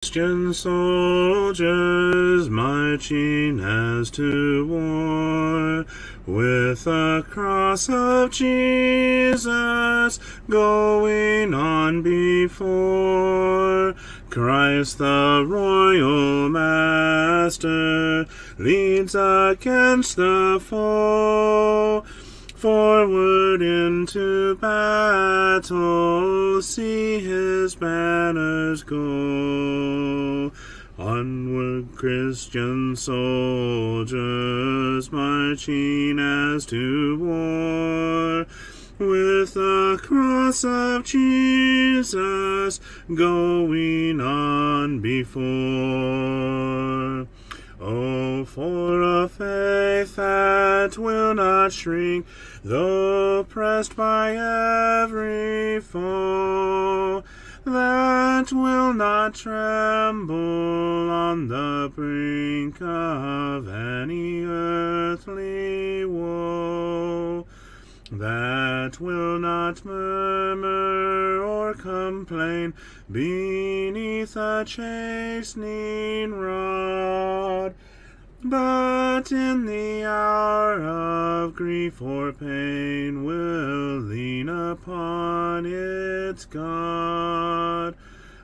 Christian soldiers marching as to war, with the cross of Jesus going on before. Christ the royal master leads against the foe. Forward into battle, see his banners go. Onward, Christian soldiers, marching as to war, with the cross of Jesus going on before. Oh, for a faith that will not shrink, though pressed by every foe, that will not tremble on the brink of any earthly woe, that will not murmur or complain beneath a chastening rod, but in the hour of grief or pain will lean upon its God.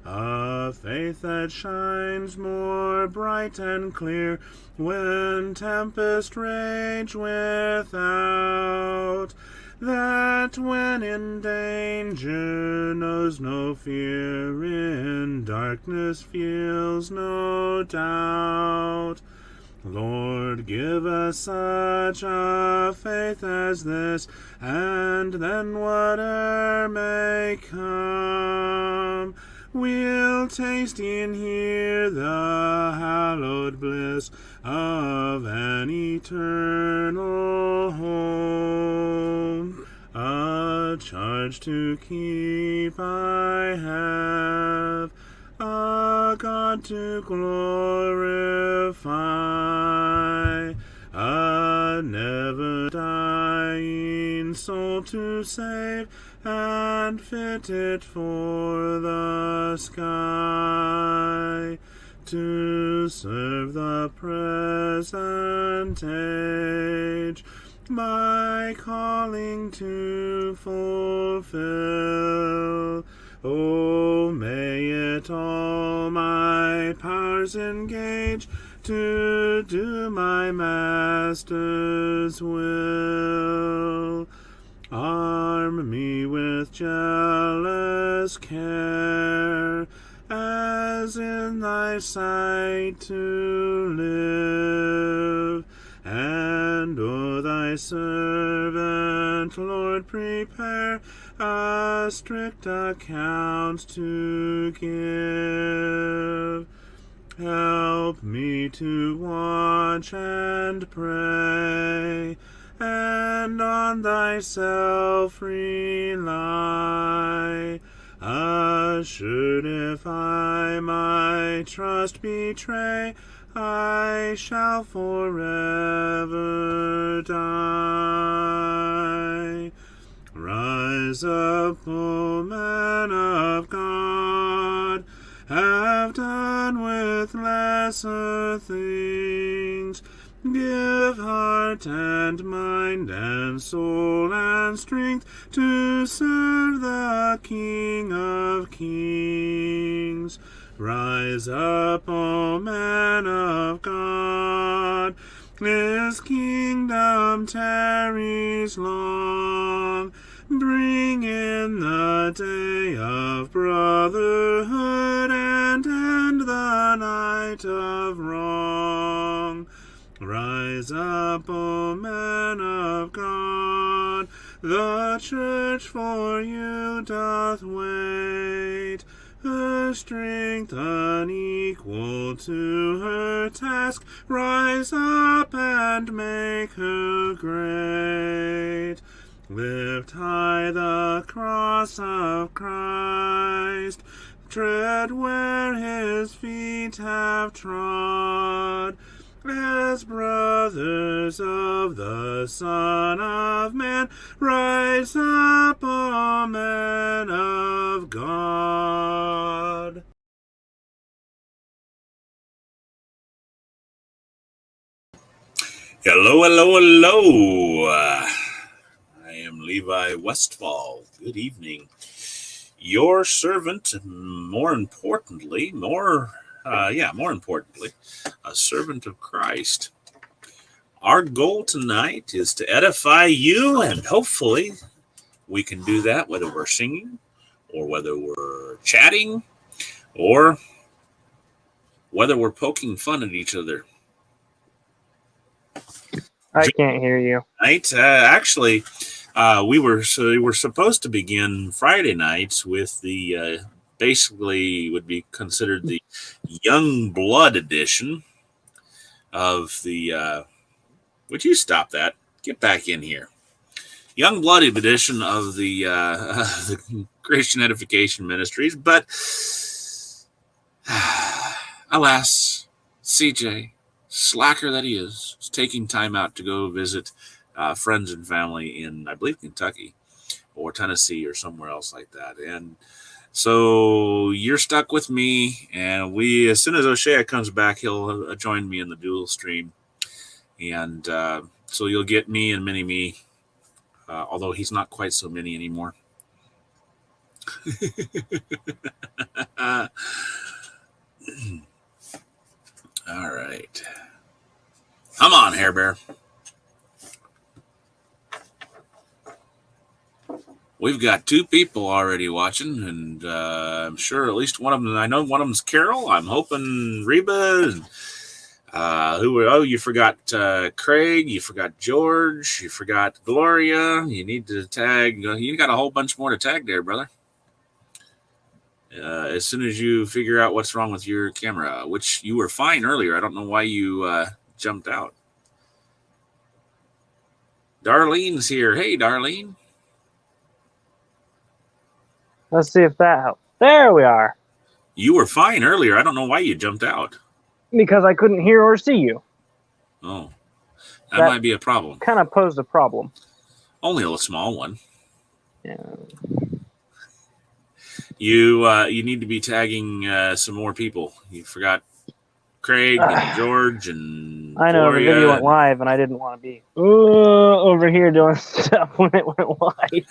A faith that shines more bright and clear when tempest rage without, that when in danger knows no fear, in darkness feels no doubt. Lord, give us such a faith as this, and then whate'er may come, we'll taste and hear the hallowed bliss of an eternal home. A charge to keep I have, a God to glorify, a never-dying soul to save, and fit it for the sky, to serve the present age, my calling to fulfill. Oh, may it all my powers engage to do my Master's will. Arm me with jealous care, as in thy sight to live, and o'er thy servant, Lord, prepare a strict account to give. Help me to watch and pray, and on thyself rely, assured if I my trust betray, I shall forever die. Rise up, O man of God, have done with lesser things, give heart and mind and soul and strength to serve the King of Kings. Rise up, O man of God, his kingdom tarries long. Bring in the day of brotherhood and end the night of wrong. Rise up, O man of God, the church for you doth wait, her strength unequal to her task. Rise up and make her great. Lift high the cross of Christ, tread where his feet have trod, as brothers of the Son of Man, rise up, O men of God. Hello, hello, hello. I am Levi Westfall. Good evening. Your servant, more importantly, more importantly, a servant of Christ. Our goal tonight is to edify you, and hopefully we can do that whether we're singing or whether we're chatting or whether we're poking fun at each other. I can't hear you. Tonight, actually, we were supposed to begin Friday nights with the basically would be considered the young blood edition of the. Would you stop that? Get back in here. Young blood edition of the Christian Edification Ministries, but alas, CJ, slacker that he is taking time out to go visit friends and family in, I believe, Kentucky or Tennessee or somewhere else like that. And so you're stuck with me, and as soon as O'Shea comes back, he'll join me in the dual stream. And so you'll get me and Mini-Me, although he's not quite so mini anymore. All right. Come on, Hair Bear. We've got 2 people already watching, and I'm sure at least one of them, I know one of them's Carol. I'm hoping Reba, and you forgot Craig, you forgot George, you forgot Gloria. You need to tag, you got a whole bunch more to tag there, brother. As soon as you figure out what's wrong with your camera, which you were fine earlier. I don't know why you jumped out. Darlene's here. Hey, Darlene. Let's see if that helps. There we are. You were fine earlier. I don't know why you jumped out. Because I couldn't hear or see you. Oh, that might be a problem. Kind of posed a problem. Only a small one. Yeah. You need to be tagging some more people. You forgot Craig and George and I know, Gloria. the video went live and I didn't want to be over here doing stuff when it went live.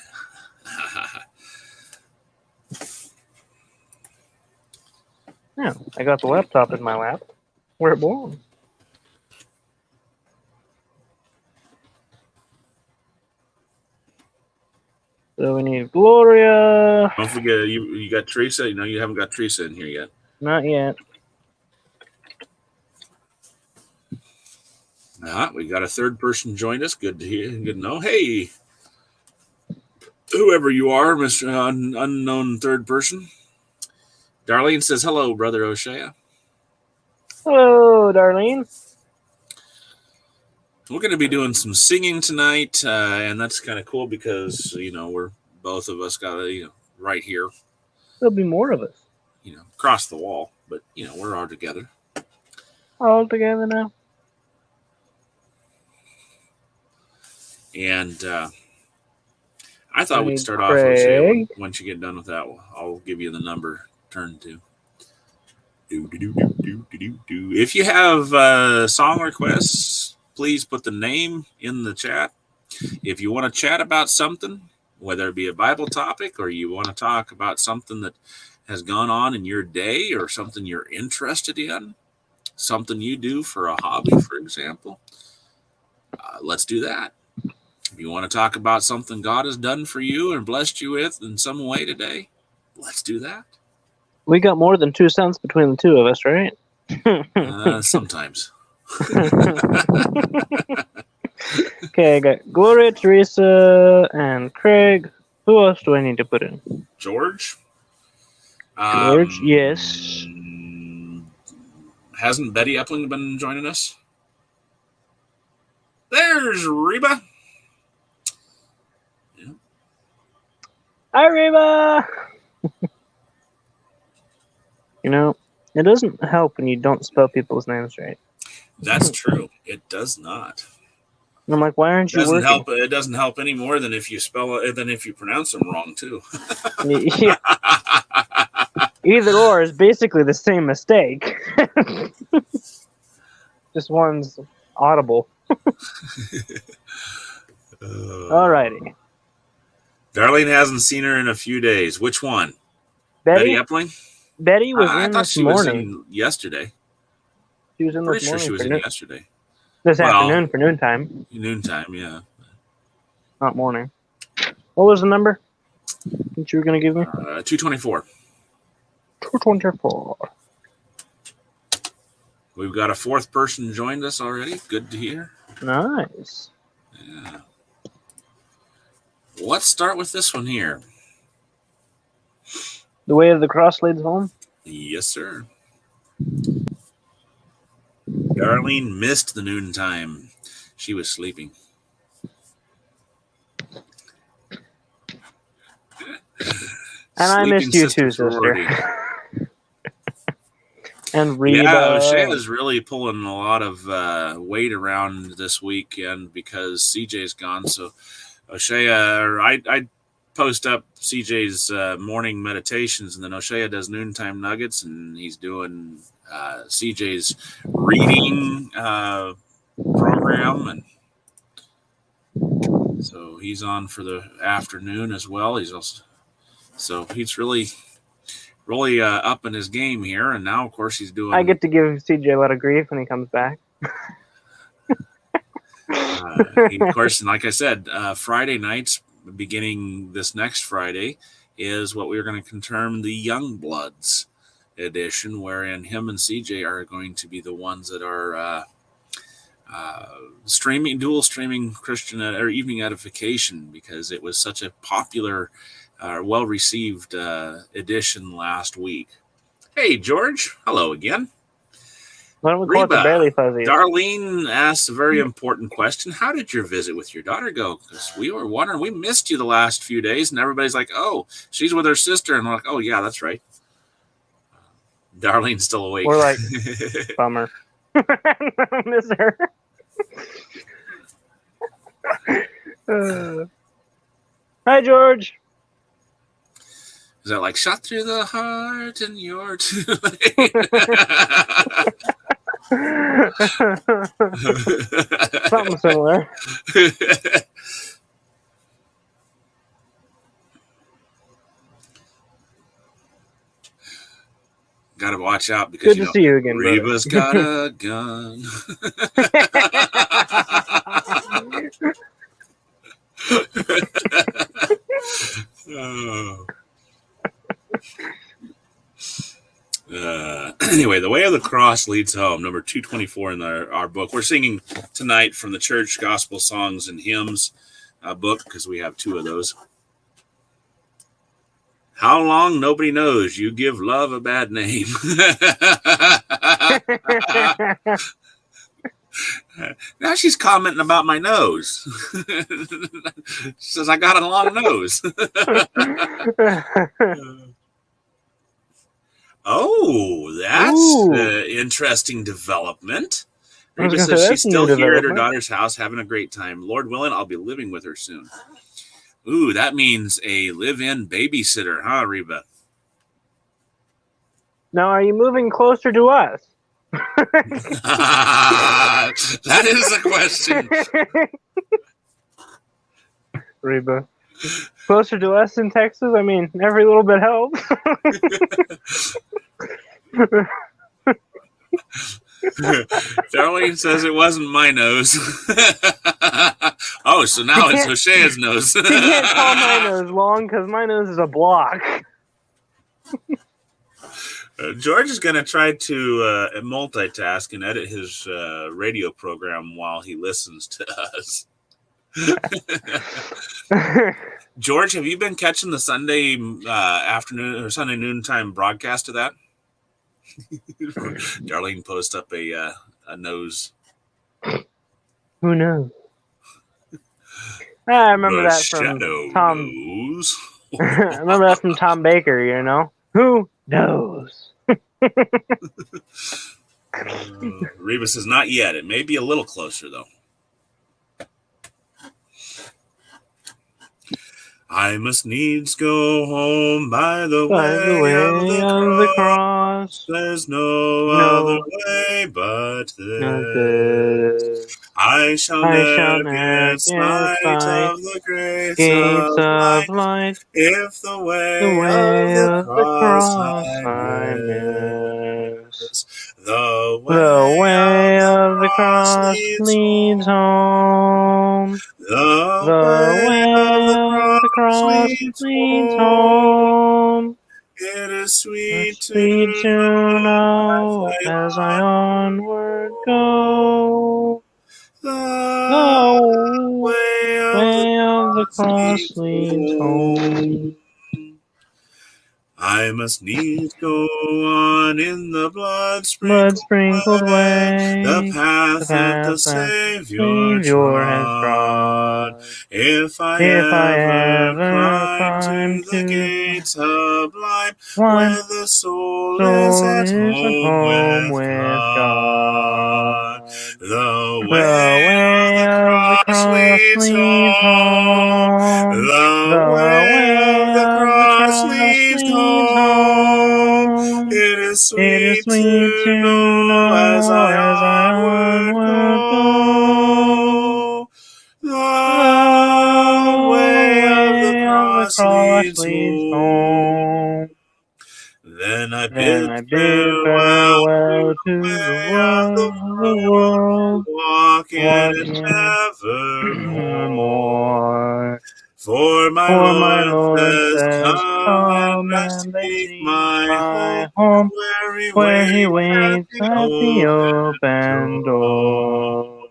Yeah, I got the laptop in my lap where it belongs. So we need Gloria. Don't forget, you got Teresa. No, you haven't got Teresa in here yet. Not yet. We got a third person join us. Good to hear. Good to know. Hey, whoever you are, Mr. Unknown Third Person. Darlene says, hello, Brother O'Shea. Hello, Darlene. We're going to be doing some singing tonight, and that's kind of cool because, we're both of us got, right here. There'll be more of us. Across the wall, but, we're all together. All together now. And I thought we'd start off, O'Shea, once you get done with that, I'll give you the number turn to. If you have song requests, please put the name in the chat. If you want to chat about something, whether it be a Bible topic or you want to talk about something that has gone on in your day or something you're interested in, something you do for a hobby, for example, let's do that. If you want to talk about something God has done for you and blessed you with in some way today, let's do that. We got more than 2 cents between the two of us, right? Sometimes. Okay, I got Gloria, Teresa, and Craig. Who else do I need to put in? George? George, yes. Hasn't Betty Epling been joining us? There's Reba. Yeah. Hi, Reba! It doesn't help when you don't spell people's names right. That's true. It does not. And I'm like, why aren't you working? It doesn't help any more than if you spell it, than if you pronounce them wrong too. Yeah. Either or is basically the same mistake. Just one's audible. Alrighty. Darlene hasn't seen her in a few days. Which one? Betty Betty? Epling? Betty was I in thought this she was morning. in yesterday. She was in Pretty this sure she morning was for in noon. yesterday. This Well, afternoon for noontime, noontime, yeah. not morning. What was the number that you were going to give me? 224. 224. We've got a fourth person joined us already. Good to hear. Nice. Yeah. Let's start with this one here. The Way of the Cross leads home? Yes, sir. Darlene missed the noontime. She was sleeping. And I missed you too, sorority. sister. And Reba. Yeah, O'Shea is really pulling a lot of weight around this weekend because CJ's gone. So O'Shea, I post up CJ's morning meditations, and then O'Shea does noontime nuggets, and he's doing CJ's reading program, and so he's on for the afternoon as well. He's really up in his game here, and now of course he's doing. I get to give CJ a lot of grief when he comes back. Of course, and like I said, Friday nights, beginning this next Friday, is what we're going to term the Young Bloods edition, wherein him and CJ are going to be the ones that are dual streaming Christian or evening edification, because it was such a popular, well-received edition last week. Hey, George. Hello again. Why don't we call it the Barely Fuzzy? Darlene asked a very important question. How did your visit with your daughter go? Because we were wondering, we missed you the last few days, and everybody's like, oh, she's with her sister. And we're like, oh, yeah, that's right. Darlene's still awake. We're like, bummer. I miss her. Hi, George. Is that like shot through the heart and you're too late? Something similar. Gotta watch out because good to see you again, Reba's got a gun. Oh. Anyway, The Way of the Cross Leads Home, number 224 in our book. We're singing tonight from the Church Gospel Songs and Hymns book, because we have two of those. How long? Nobody knows. You give love a bad name. Now she's commenting about my nose. She says, I got a long nose. Oh, that's interesting development. Reba says she's still here at her daughter's house having a great time. Lord willing, I'll be living with her soon. Ooh, that means a live-in babysitter, huh, Reba? Now, are you moving closer to us? That is the question. Reba. Closer to us in Texas? I mean, every little bit helps. Darlene says it wasn't my nose. Oh, so now it's O'Shea's nose. You can't call my nose long because my nose is a block. George is going to try to multitask and edit his radio program while he listens to us. George, have you been catching the Sunday afternoon or Sunday noontime broadcast of that? Darlene posted up a nose. Who knows? I remember that from Tom. Knows. I remember that from Tom Baker. You know, who knows? Reba says not yet. It may be a little closer though. I must needs go home by the way of the cross. There's no other way but this. I I shall ne'er get get sight sight of the gates gates of of light light. if the The way of way the of the cross cross I I miss. miss. The The way of way the of the cross cross leads leads home. home. The The way of way the of the cross cross leads leads home. home. It is sweet It's to sweet to know as know I as I onward go. go. The The way of the way of the cross cross leads leads home. home. I must needs go on in the blood Blood sprinkled sprinkled way, the way, the path that the path that the Savior Savior has trod. trod. If I If I ever ever climb climb to the to the gates sublime, one where the soul is soul at is at home home with with God, God. the The way of way the of the cross cross leads leads home. home. The The way of way the of the cross cross leads leads home. home. It is It is sweet sweet to to know as know I as I onward onward go. go. The The way of the way of the cross cross leads leads home. home. Then I Then bid I bid farewell to farewell the to the way of world, walk in walk it in nevermore. more. For my For my Lord Lord says, says, come and come let's and let's seek seek my home, my home, where he where he waits at waits the at the open open door. door.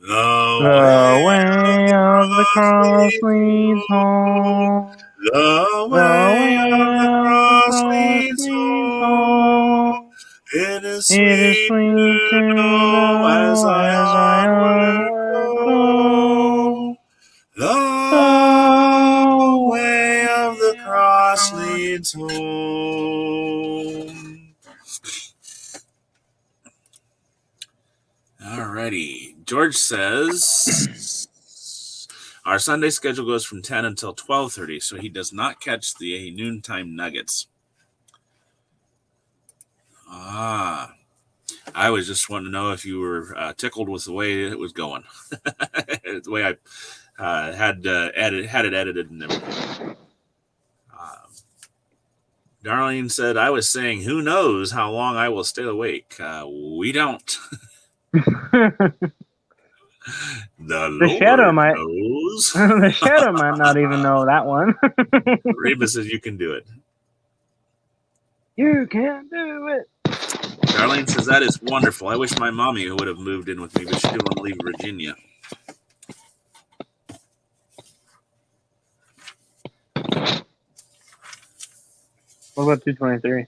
The The way of way the of the cross cross leads leads home. home. The The way of the way of the cross cross leads leads home. home. It is It is sweet sweet to to know as know I as I onward onward go. go. The The way of the way of the cross cross. leads home. Alrighty. George says our Sunday schedule goes from 10 until 12:30, so he does not catch the noontime nuggets. Ah, I was just wanting to know if you were tickled with the way it was going, the way I had it edited and everything. Darlene said, I was saying, who knows how long I will stay awake? We don't. The The shadow Lord might knows. the shadow might not even know that one. Reba says, you can do it. You can do it. Darlene says, that is wonderful. I wish my mommy would have moved in with me, but she didn't want to leave Virginia. What about 223?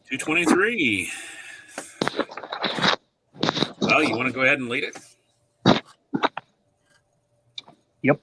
223. Well, you want to go ahead and lead it? Yep.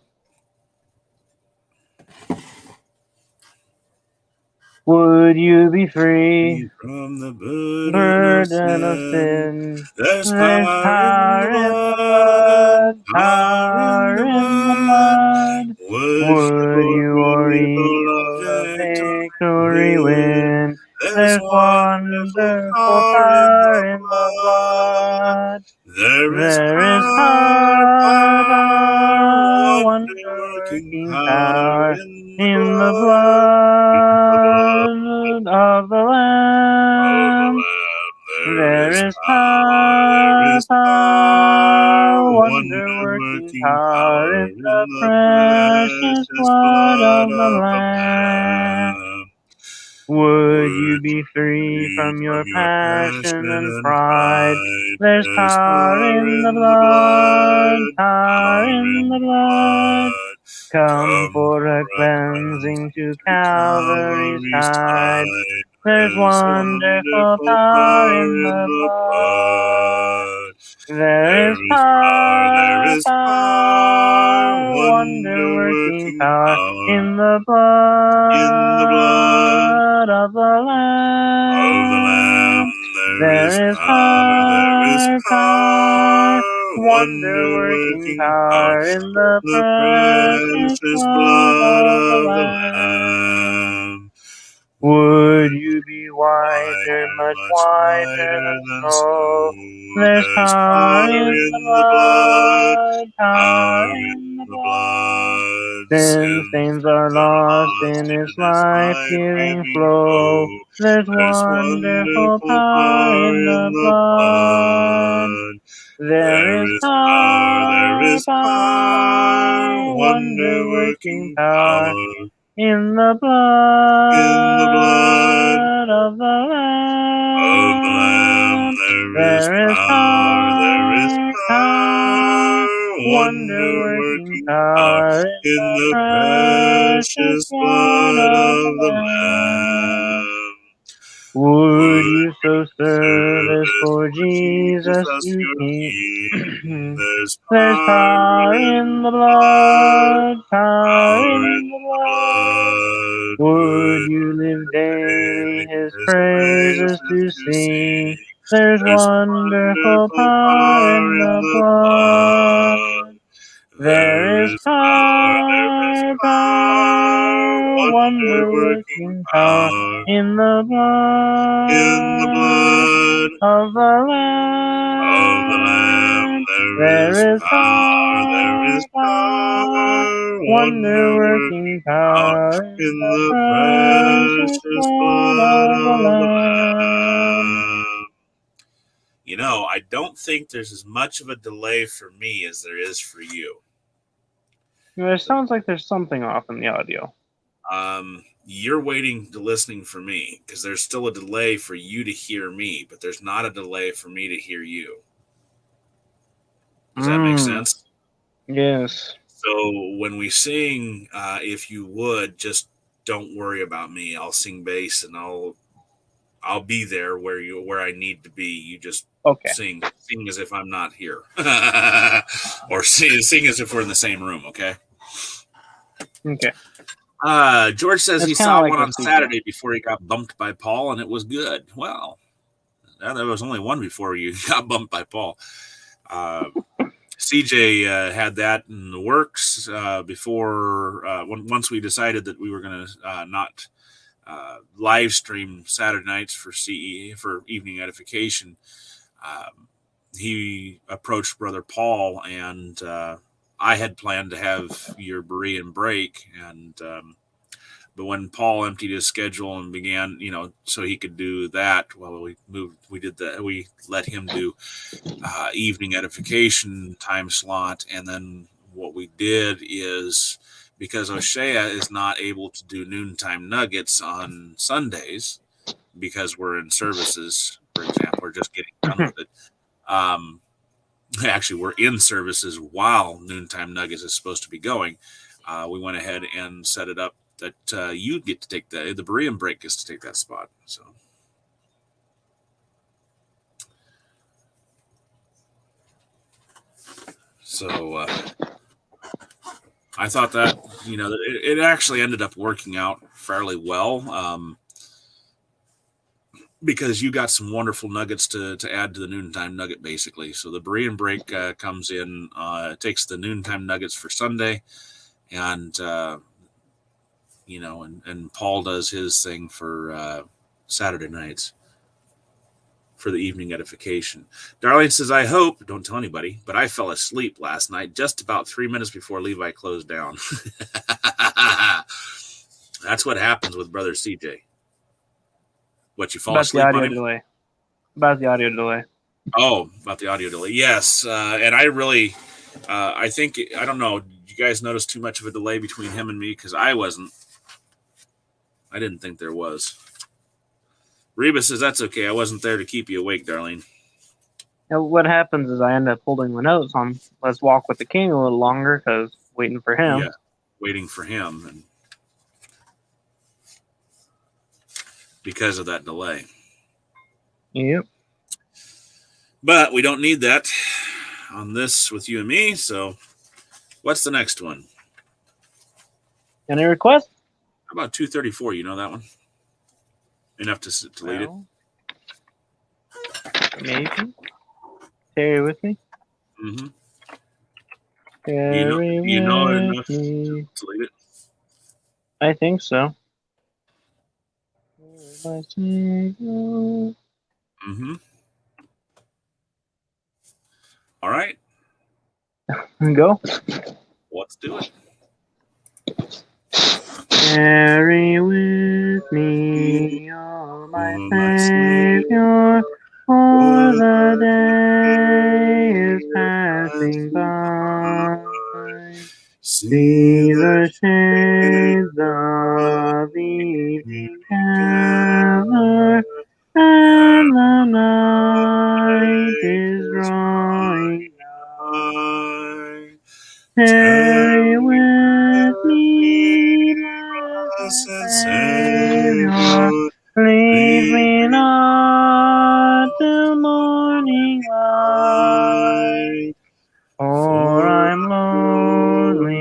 Would you be free From the burden burden of of sin, sin? there's There's power in the power in the blood, blood, power in power the in the blood. blood. Would Would your you or evil evil a victory victory win? win? There's There's wonderful wonderful power in the power in the blood. blood. There is There is power, power, power, power, wonder-working wonder-working power power in the in the blood, in the blood blood of the of the Lamb. Lamb. There is There power, is power, power, wonder-working wonder-working power power in in the the precious precious blood blood of the of the Lamb. Lamb. Would you Would be you free free from from your your passion passion and and pride? pride? There's There's power power in the in the blood, blood, power power in the in the blood. blood. Come Come for a for a cleansing cleansing to to Calvary's Calvary's tide. tide. There's There's wonderful wonderful power power in in the the blood. blood. There is There power, is power, power, wonder-working wonder-working power power in the in the blood blood of the of the Lamb. Lamb. There is There is power, power, wonder-working wonder-working power, power in the the precious precious blood blood of the of the Lamb. Lamb. Would Would you be whiter, much much whiter whiter than than snow. snow. There's There's power power in the in the blood, blood, power power in the in the blood. blood. Sin Sin stains are stains are lost lost in its in His life-giving life-giving flow. flow. There's There's wonderful wonderful power power in in the the blood. blood. There is There is power, there power, is power, power, wonder-working wonder-working power power in the in the blood blood of the of the Lamb. Lamb. There is There is power, there is power, power, power, wonder-working wonder-working power power in in the the precious precious blood blood of the of the Lamb. Lamb. Would Would you so service service for for Jesus Jesus you your King. King? There's There's power power in in the the blood, blood, power power in in the the blood. blood. Would Would you live daily daily His His praises praises to to sing? sing. There's There's wonderful wonderful power power in in the the blood. blood. There There is is power, there is power, power, power, wonder-working wonder-working power power in the in the blood blood of the of the Lamb. Lamb. There is There is power, there is power, power, power, wonder-working wonder-working power power in in the the precious precious blood blood of the of the Lamb. Lamb. You know, I don't think there's as much of a delay for me as there is for you. It sounds like there's something off in the audio. You're waiting to listening for me because there's still a delay for you to hear me, but there's not a delay for me to hear you. Does that make sense? Yes. So when we sing, if you would, just don't worry about me. I'll sing bass and I'll be there where I need to be. You just Okay. sing as if I'm not here, or sing as if we're in the same room. Okay. Okay. George says That's he kind of saw like one what on CJ. Saturday before he got bumped by Paul, and it was good. Well, there was only one before you got bumped by Paul. CJ had that in the works before once we decided that we were going to not live stream Saturday nights for CE for evening edification. He approached Brother Paul, and I had planned to have your Berean break, and but when Paul emptied his schedule and began, so he could do that, well, we let him do evening edification time slot. And then what we did is, because O'Shea is not able to do noontime nuggets on Sundays because we're in services, for example, or just getting done with it. Actually, we're in services while noontime nuggets is supposed to be going. We went ahead and set it up that you get to take the Berean break gets to take that spot. So I thought that it actually ended up working out fairly well, because you got some wonderful nuggets to add to the noontime nugget, basically. So the Berean break comes in, takes the noontime nuggets for Sunday, and and Paul does his thing for Saturday nights for the evening edification. Darlene says, I hope, don't tell anybody, but I fell asleep last night just about 3 minutes before Levi closed down. That's what happens with Brother CJ. What, you fall About the asleep on audio him? delay. About the audio delay. Oh, about the audio delay. Yes. And I really, I think, I don't know, did you guys notice too much of a delay between him and me? Because I didn't think there was. Reba says, that's okay. I wasn't there to keep you awake, Darlene. Now, what happens is I end up holding the notes on Let's Walk with the King a little longer because waiting for him. Yeah, waiting for him. And because of that delay. Yep. But we don't need that on this with you and me. So what's the next one? Any requests? How about 234? You know that one? Enough to lead it? Maybe. Carry with me. Mm-hmm. Carry you know with enough me. to lead it? I think so. Mm-hmm. All right. Go. Let's do it. Carry with me, oh my My Savior, for the day is passing by. See the shades of evening gather, and the night is drawing nigh. Tarry with me, blessed Savior, leave me not till morning light, for I'm lonely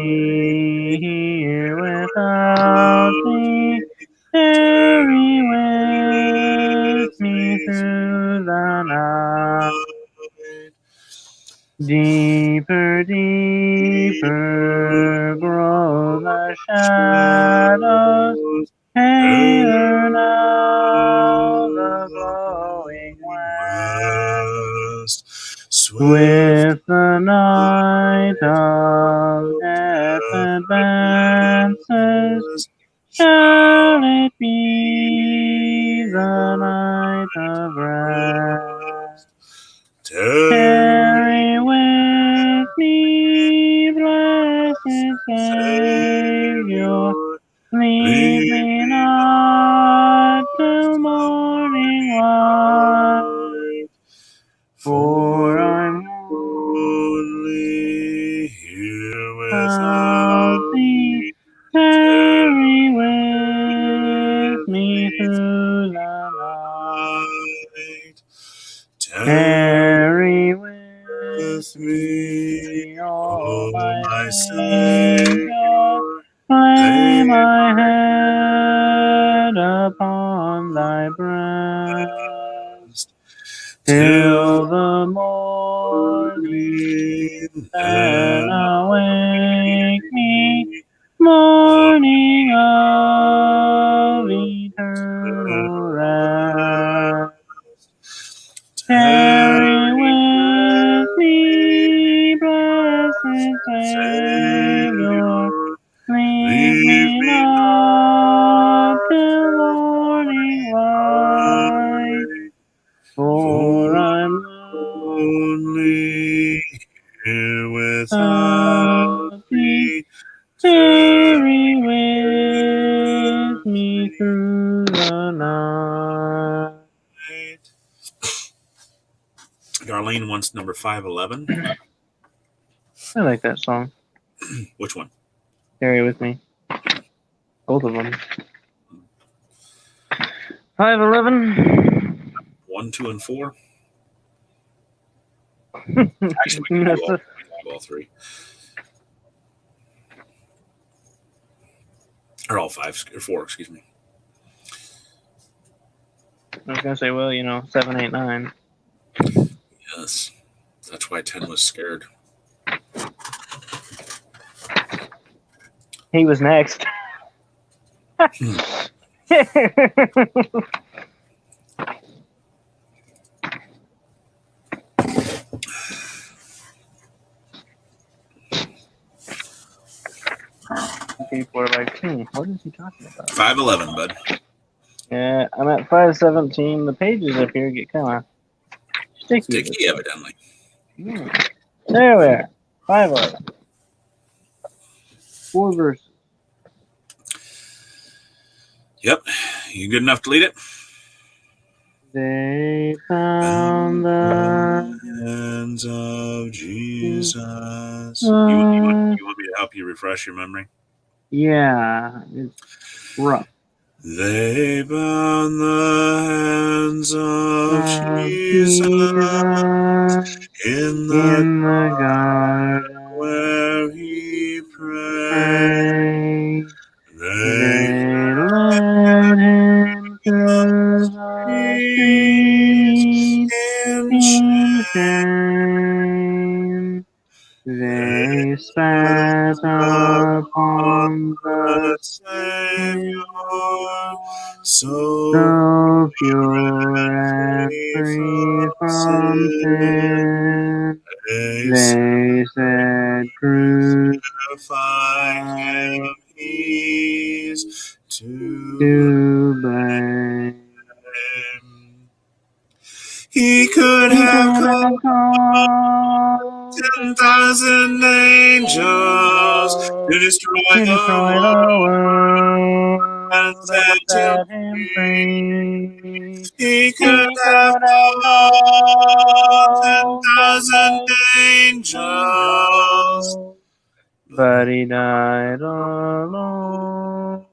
here without thee. Tarry with me through the night. Deeper, deeper grow the shadows, paler now the glowing west. With the night of death advances, shall it be the night of rest? Tarry with me, blessed Savior, leave me not till morning light, for I'm only here without thee. Tarry with me through the night. Tarry with me, oh my Savior, lay my head upon thy breast, till the morning then awake me, morning of eternal rest. Tarry with me, blessed Savior, leave me not till morning light, for I'm only here without thee. Tarry with me through the night. Darlene wants number 511. I like that song. Which one? Carry with me. Both of them. 511. 1, 2, and 4. Actually, we can do all three. Or all 5, or 4, excuse me. I was gonna say, well, 7, 8, 9. Yes. That's why 10 was scared. He was next. People are like, what is he talking about? 511, bud. Yeah, I'm at 517. The pages up here get kind of sticky. Sticky, evidently. There we are. 511. 4 verses. Yep. You good enough to lead it? They found the hands of Jesus. You want me to help you refresh your memory? Yeah, it's rough. They bound the hands of Jesus in the garden where he prayed. They led him through the streets in shame. They spat upon the Savior, so pure set free from from sin. sin. They They said, crucify crucify him, he's to to blame. blame. He could He have could called have called 10,000 angels to angels destroy to the destroy the world and world and set him set him free. free. He could He have could have called called 10,000 10,000 angels, angels, but but he died alone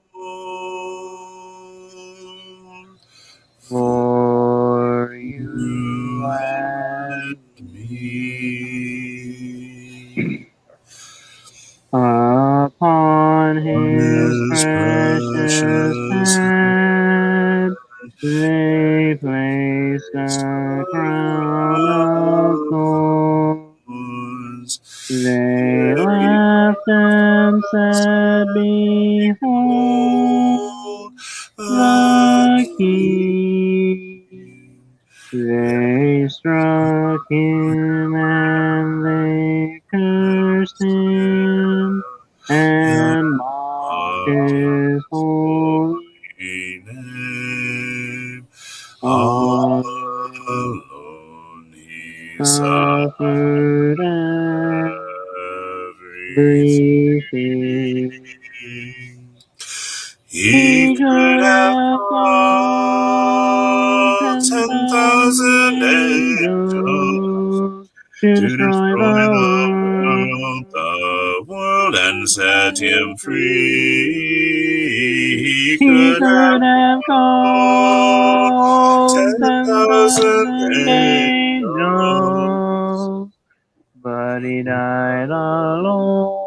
for you you and and me. me. Upon his His precious precious head they placed a crown of thorns. hands, They they laughed and said, behold Behold the the King. King. They struck him and they cursed him And and mocked his holy name alone. alone he Suffered everything. everything. He He could could have have called called 10,000 10,000 angels angels to to destroy destroy the world the world and and set set him him free. free. He He could have could have called called 10,000 10,000 angels. angels, but he died alone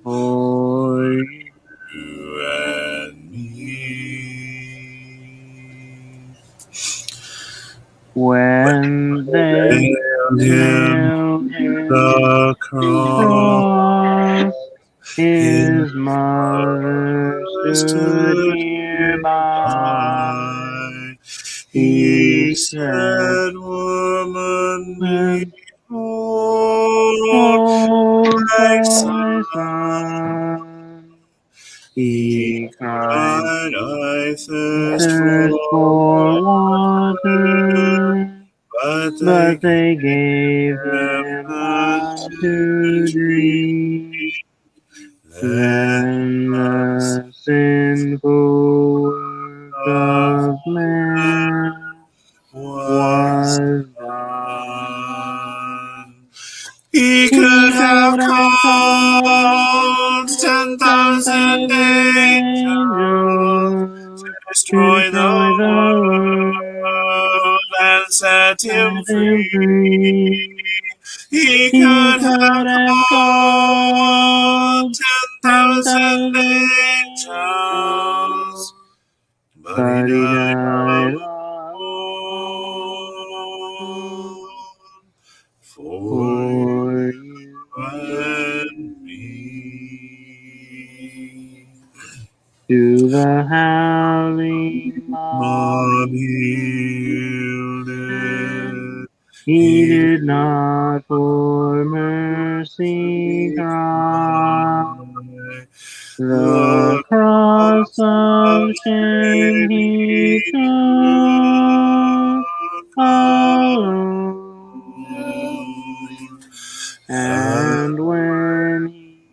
for you. You and me. When they Nailed him nailed to him the to the cross. cross, His his mother mother stood stood nearby. nearby. He He said, said, Woman, "Woman, behold hold thy son. thy son." He He cried, cried, I thirst thirst for for water, water, but they but gave they gave him him none none to to drink. drink. Then Then the the sinful work of of man was was done. done. He He could have could have called called 10,000 10,000 angels to angels to destroy destroy the the world world and set him and set him free. free. He He could could have have called called 10,000 10,000 angels, angels, but he but he died died alone alone for you for you. and me. To the howling mob Mob he yielded, yielded. He he did not for mercy mercy cry. cry. The The cross cross of of shame shame he he took took alone. and And when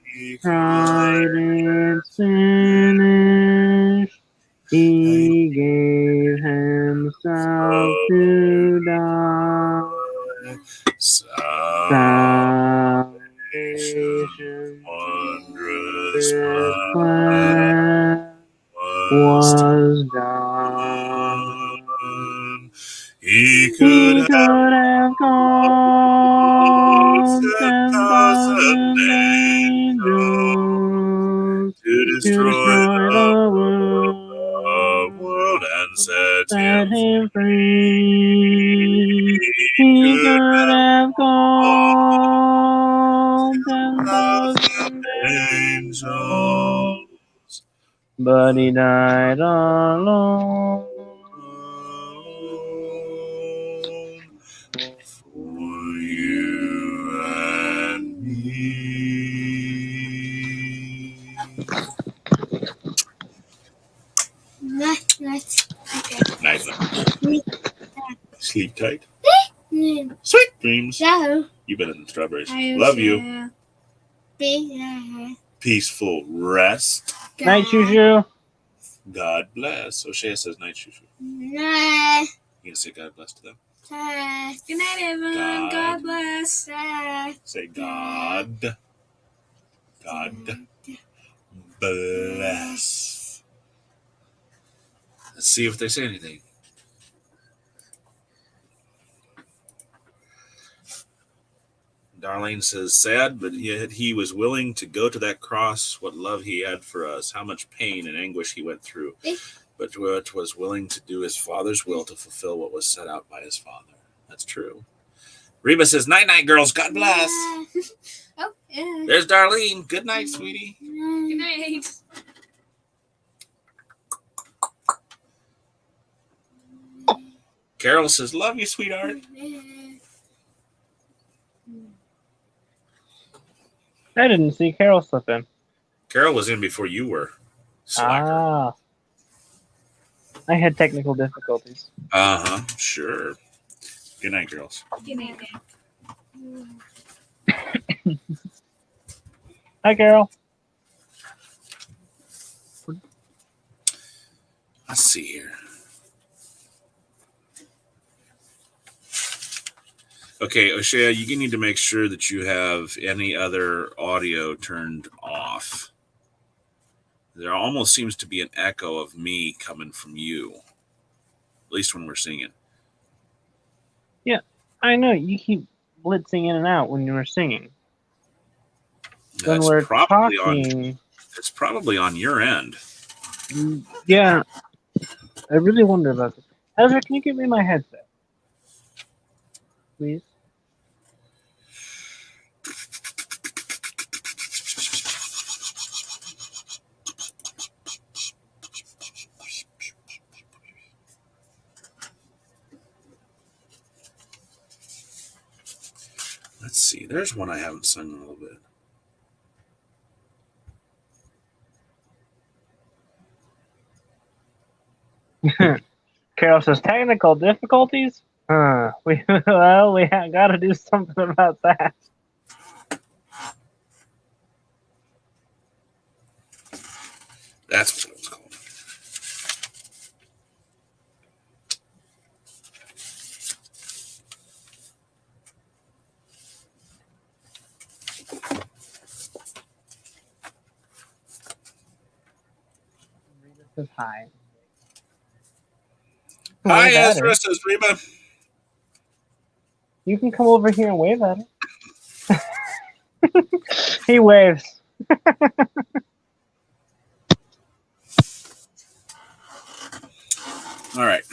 he he cried, cried, "It's finished," and he gave himself to die. salvation, Salvation's wondrous wondrous plan plan was was done. done. He could He have could have called called 10,000 10,000 angels angels to to destroy destroy the the world world and and set set him him free. free. He He could could have have called called 10,000 10,000 angels, angels, but But he died alone. For you and me. Night. Night. Sleep tight. Sweet dreams. You've been in the strawberries. Love you. Peaceful rest. Night, Shushu. God bless. O'Shea says night, Shushu. Night. You gonna say God bless to them? Good night, everyone. God bless. Say God. God bless. Let's see if they say anything. Darlene says, sad, but yet he was willing to go to that cross. What love he had for us. How much pain and anguish he went through. But was willing to do his Father's will to fulfill what was set out by his Father. That's true. Reba says, night, night, girls. God bless. Oh, yeah. There's Darlene. Good night, sweetie. Good night. Carol says, love you, sweetheart. I didn't see Carol slip in. Carol was in before you were. Slacker. Ah. I had technical difficulties. Uh-huh. Sure. Good night, girls. Good night. Hi, Carol. Let's see here. Okay, O'Shea, you need to make sure that you have any other audio turned off. There almost seems to be an echo of me coming from you, at least when we're singing. Yeah, I know. You keep blitzing in and out when you were singing. When That's we're probably talking... It's probably on your end. Yeah. I really wonder about this. Ezra, can you give me my headset? Please? Let's see. There's one I haven't sung in a little bit. Carol says, technical difficulties? We got to do something about that. That's what it was called. Says hi. Hi, Wave at Ezra, her. says Reba. You can come over here and wave at her. He waves. All right.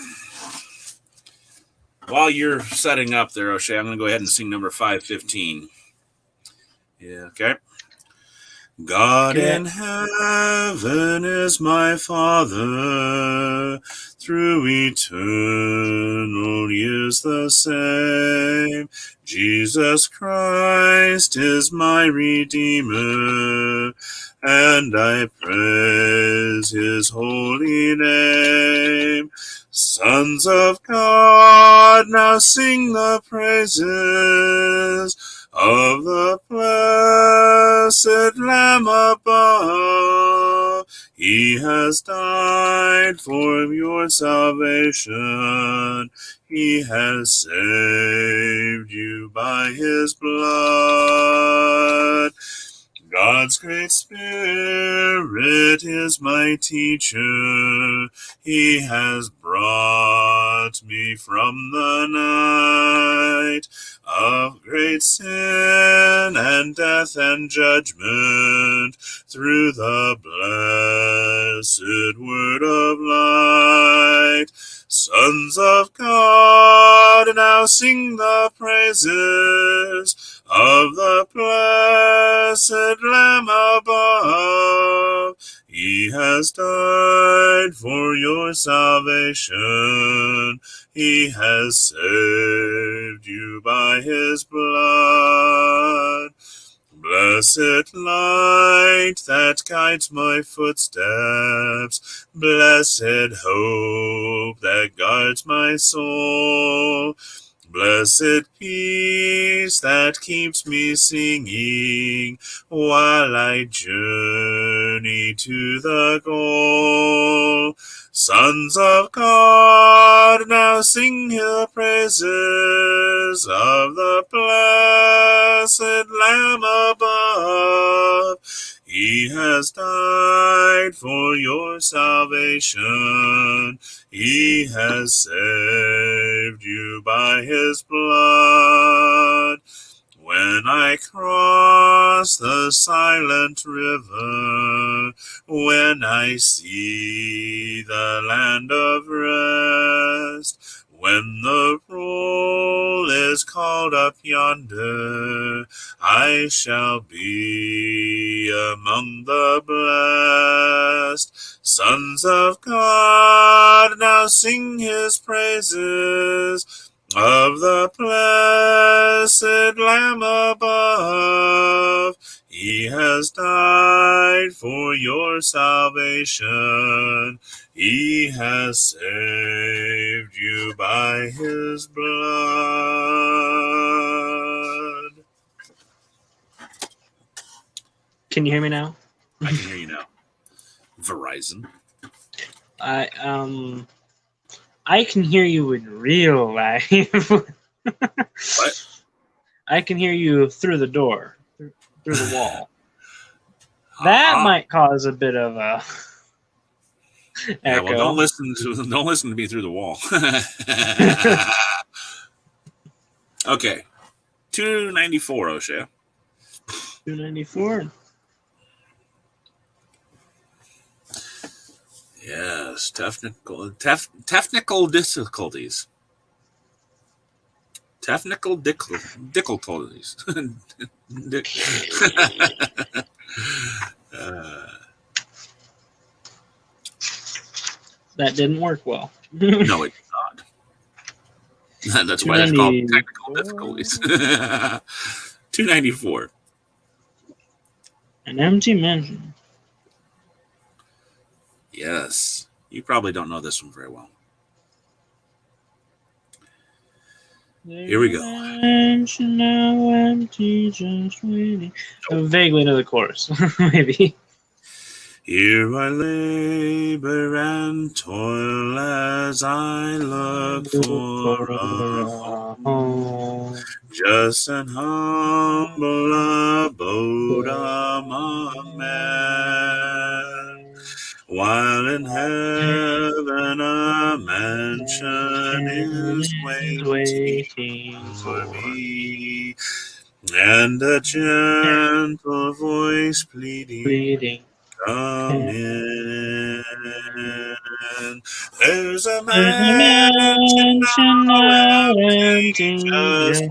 While you're setting up there, O'Shea, I'm going to go ahead and sing number 515. Yeah, okay. God in heaven is my Father, through eternal years the same. Jesus Christ is my Redeemer, and I praise his holy name. Sons of God, now sing the praises of the blessed Lamb above. He has died for your salvation. He has saved you by his blood. God's great Spirit is my teacher. He has brought me from the night of great sin and death and judgment through the blessed word of light. Sons of God, now sing the praises of the blessed Lamb above. He has has died for your salvation. He has saved you by his blood. Blessed light that guides my footsteps, blessed hope that guards my soul, blessed peace that keeps me singing while I journey to the goal. Sons of God, now sing your praises of the blessed Lamb above. He has died for your salvation. He has saved you by his blood. When I cross the silent river, when I see the land of rest, when the roll is called up yonder, I shall be among the blessed. Sons of God, now sing his praises of the blessed Lamb above. He has died for your salvation. He has saved you by his blood. Can you hear me now? I can hear you now. Verizon. I can hear you in real life. What? I can hear you through the door, through the wall. That might cause a bit of a echo. Yeah, well, don't listen to me through the wall. Okay, 294, O'Shea. 294. Yes, technical difficulties. Technical difficulties. That didn't work well. No, it did not. That's why they're called technical difficulties. 294. An empty mansion. Yes. You probably don't know this one very well. Here we go. Mansion now empty, just waiting. I vaguely know the chorus, maybe. Here I labor and toil as I look for a home, just an humble abode among men, while in heaven a mansion is waiting for me, and a gentle voice pleading, come in. There's a mansion now empty, just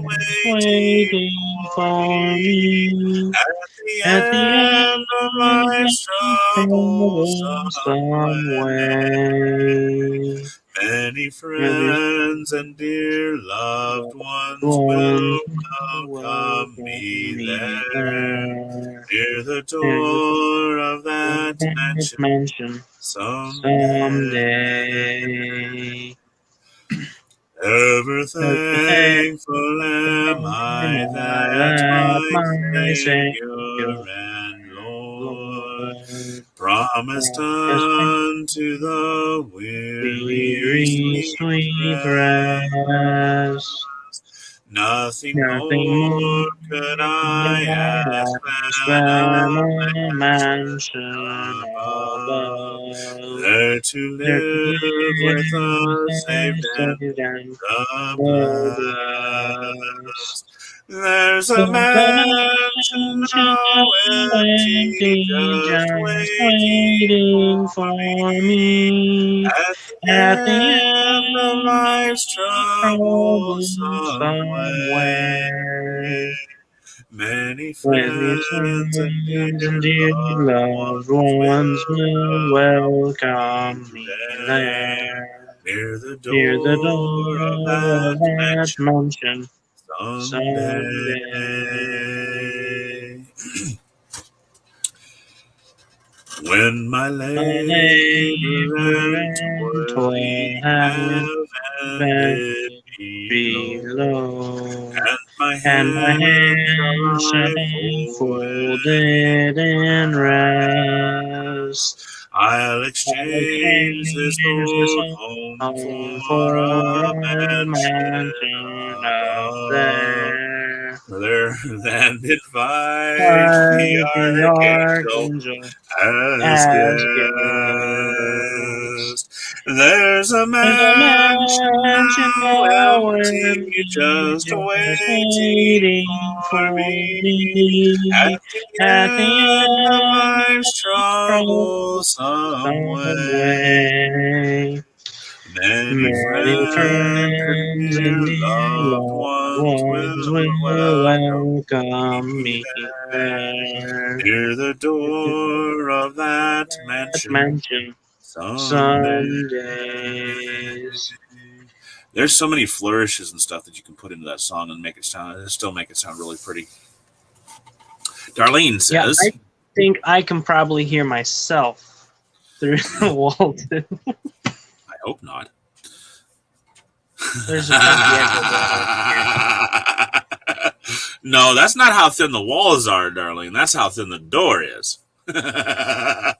waiting for me. At the end of life's troublesome way, many friends and dear loved ones will welcome me there, near the door of that mansion someday. Ever thankful am I that my Savior and Lord promised unto the weary sweet rest. Nothing more could I ask than a mansion above, there to live with the saved and the blessed. There's a mansion now empty, just waiting for me. At the end of life's troublesome way, Many Many friends and friends and dear dear loved loved ones ones will will welcome welcome me me there. there. Near the Near the door of door that of that mansion mansion someday. someday. When my My labor labor and and toil toiling have have been ended below, below, and my and my hands hands I are folded folded in in rest. rest, I'll I'll exchange this exchange this old home home for for a a mansion mansion up above. there. There, then invite the By the archangel archangel as as guest. guest. There's a There's a mansion mansion now now empty, empty, just just waiting waiting for for me. me. At the At the end of end life's of troublesome some way, way, many many friends and friends and dear dear loved loved ones ones will will welcome welcome me me there. there. Near the door of that That mansion mansion someday. Sundays. There's so many flourishes and stuff that you can put into that song and make it sound, still make it sound really pretty. Darlene Yeah, says, I think I can probably hear myself through the wall too. I hope not. There's a chunky echo going on here. No, that's not how thin the walls are, Darlene. That's how thin the door is. Yeah,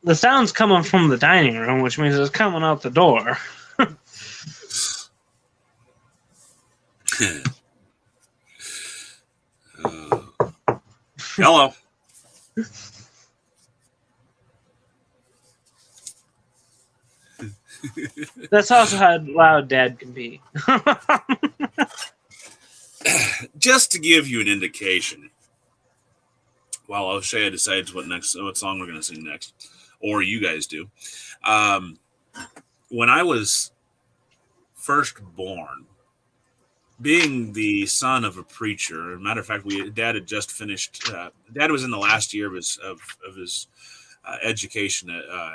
the sound's coming from the dining room, which means it's coming out the door. Hello. That's also how loud Dad can be. Just to give you an indication, while O'Shea decides what song we're going to sing next, or you guys do. When I was first born, being the son of a preacher, matter of fact, Dad had just finished. Dad was in the last year of his education,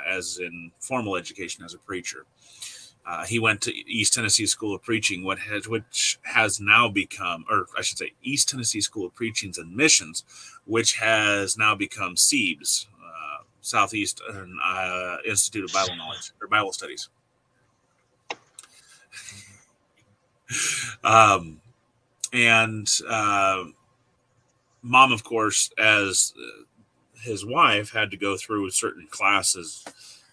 as in formal education as a preacher. He went to East Tennessee School of Preaching, which has now become, or I should say, East Tennessee School of Preachings and Missions, which has now become SEBS, Southeastern Institute of Bible Knowledge or Bible Studies. And Mom, of course, as his wife, had to go through certain classes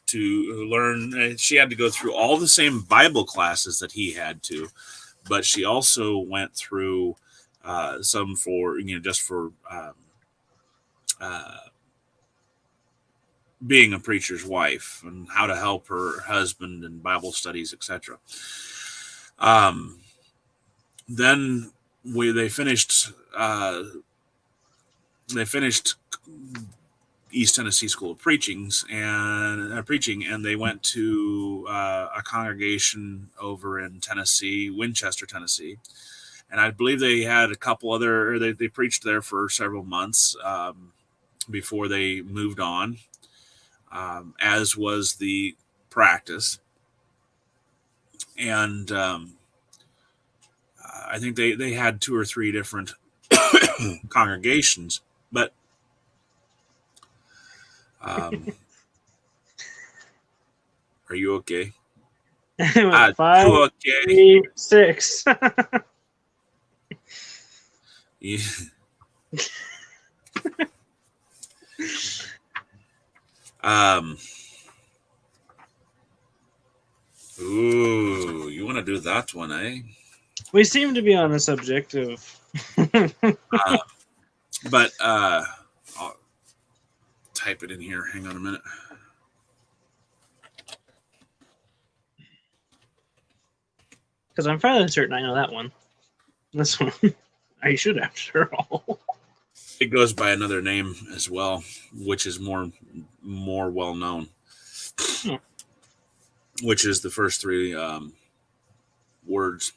to learn. She had to go through all the same Bible classes that he had to, but she also went through some for, just for being a preacher's wife and how to help her husband in Bible studies, etc. Then they finished. They finished East Tennessee School of preaching, and they went to a congregation over in Tennessee, Winchester, Tennessee, and I believe they had a couple other. They preached there for several months before they moved on, as was the practice, and I think they had two or three different congregations, but. Are you okay? Five, You okay? 3, 6. Yeah. Ooh, you want to do that one, eh? We seem to be on the subject of. But I'll type it in here. Hang on a minute. Because I'm fairly certain I know that one. This one. I should, after all. It goes by another name as well, which is more well known. Hmm. Which is the first three words.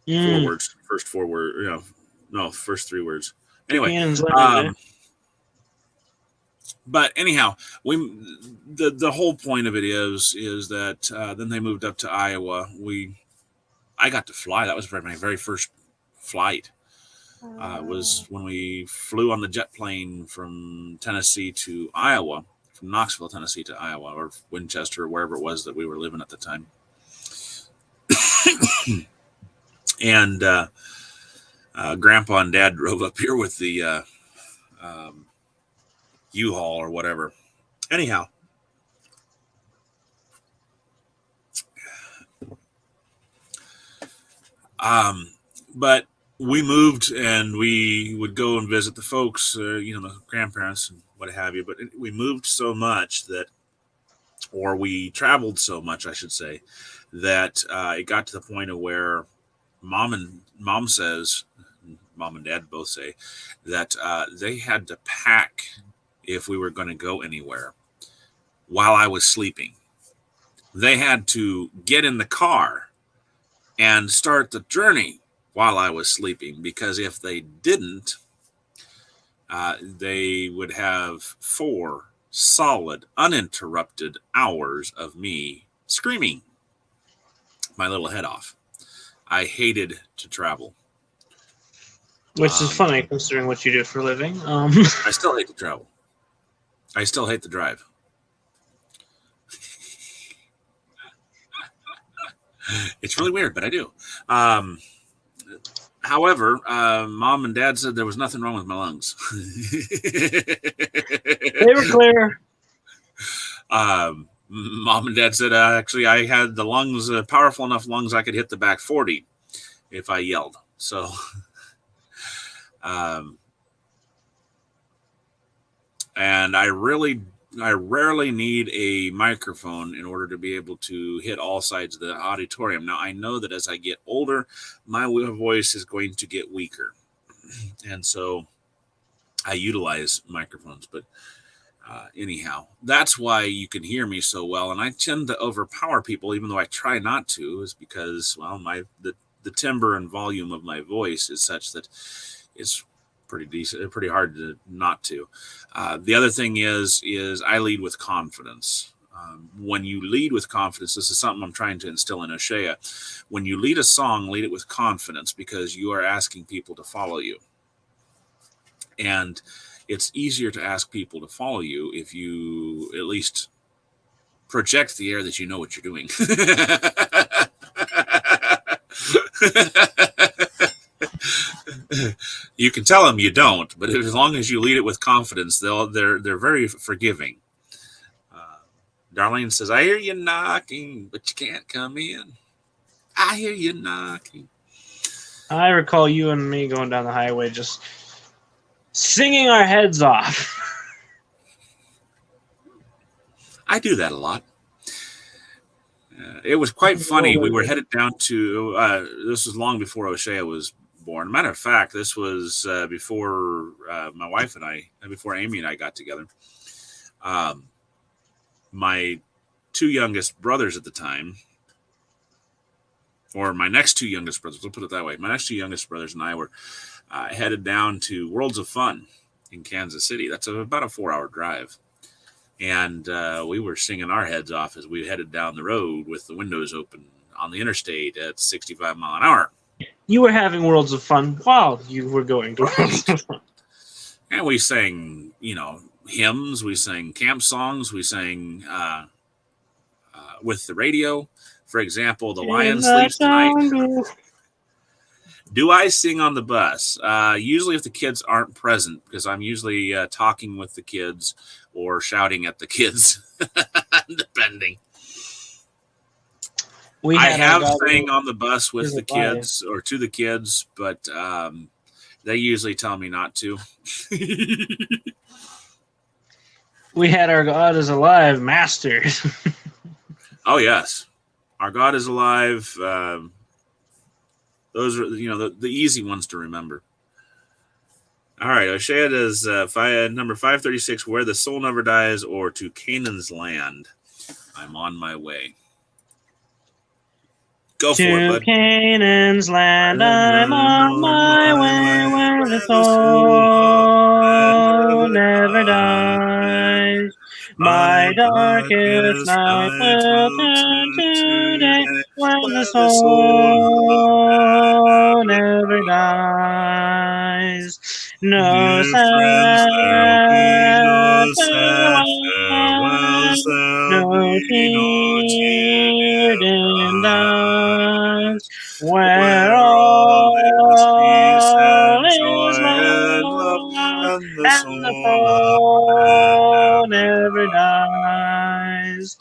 4 words. First 4 words. No, first 3 words. Anyway, Cannon's Land, but anyhow, the whole point of it is that then they moved up to Iowa. I got to fly. That was my very first flight. Was when we flew on the jet plane from Tennessee to Iowa, from Knoxville, Tennessee to Iowa, or Winchester, or wherever it was that we were living at the time. And Grandpa and Dad drove up here with the U-Haul or whatever. Anyhow, but we moved and we would go and visit the folks, the grandparents and what have you. But we moved so much or we traveled so much, I should say, that it got to the point of where mom and dad both say that they had to pack if we were going to go anywhere while I was sleeping. They had to get in the car and start the journey while I was sleeping, because if they didn't, they would have 4 solid, uninterrupted hours of me screaming my little head off. I hated to travel. which is funny considering what you do for a living. I still hate to travel. I still hate to drive. It's really weird, but I do. However, Mom and Dad said there was nothing wrong with my lungs. They were clear. Mom and Dad said actually I had the lungs, powerful enough lungs I could hit the back 40 if I yelled. So, and I rarely need a microphone in order to be able to hit all sides of the auditorium. Now, I know that as I get older, my voice is going to get weaker. And so I utilize microphones. But anyhow, that's why you can hear me so well. And I tend to overpower people, even though I try not to, is because, well, the timbre and volume of my voice is such that it's pretty decent, pretty hard to not to. The other thing is I lead with confidence. When you lead with confidence, this is something I'm trying to instill in O'Shea. When you lead a song, lead it with confidence, because you are asking people to follow you. And it's easier to ask people to follow you if you at least project the air that you know what you're doing. You can tell them you don't, but as long as you lead it with confidence, they're very forgiving. Darlene says, "I hear you knocking, but you can't come in. I hear you knocking." I recall you and me going down the highway just singing our heads off. I do that a lot. It was quite funny. We were headed down to, this was long before O'Shea was born. Matter of fact, this was before my wife and I, before Amy and I got together. My 2 youngest brothers at the time, or my next 2 youngest brothers, we'll put it that way. My next 2 youngest brothers and I were headed down to Worlds of Fun in Kansas City. That's about a 4-hour drive. And we were singing our heads off as we headed down the road with the windows open on the interstate at 65 mile an hour. You were having Worlds of Fun while you were going to Worlds of Fun. And we sang, hymns. We sang camp songs. We sang with the radio. For example, The Lion Sleeps Tonight. Do I sing on the bus? Usually if the kids aren't present, because I'm usually talking with the kids or shouting at the kids, depending. I have sang on the bus with the kids or to the kids, but they usually tell me not to. We had Our God is Alive mastered. Oh, yes. Our God is Alive. Those are, the easy ones to remember. All right. O'Shea does number 536, Where the Soul Never Dies, or To Canaan's Land. I'm on my way. Go for it, To bud. Canaan's land And I'm I'm on on my my way, way, where the where the soul of soul man never never dies. dies. My My darkest darkest night night will will turn turn to to day, day, when the where the soul of man soul never never dies. dies. No Dear friends, there'll be sad no sad farewell, farewells, there'll no be no tear tear-dimmed dimmed eyes, eyes, where where all is peace all and is joy and love, love, and the and the soul of man soul never never dies. dies.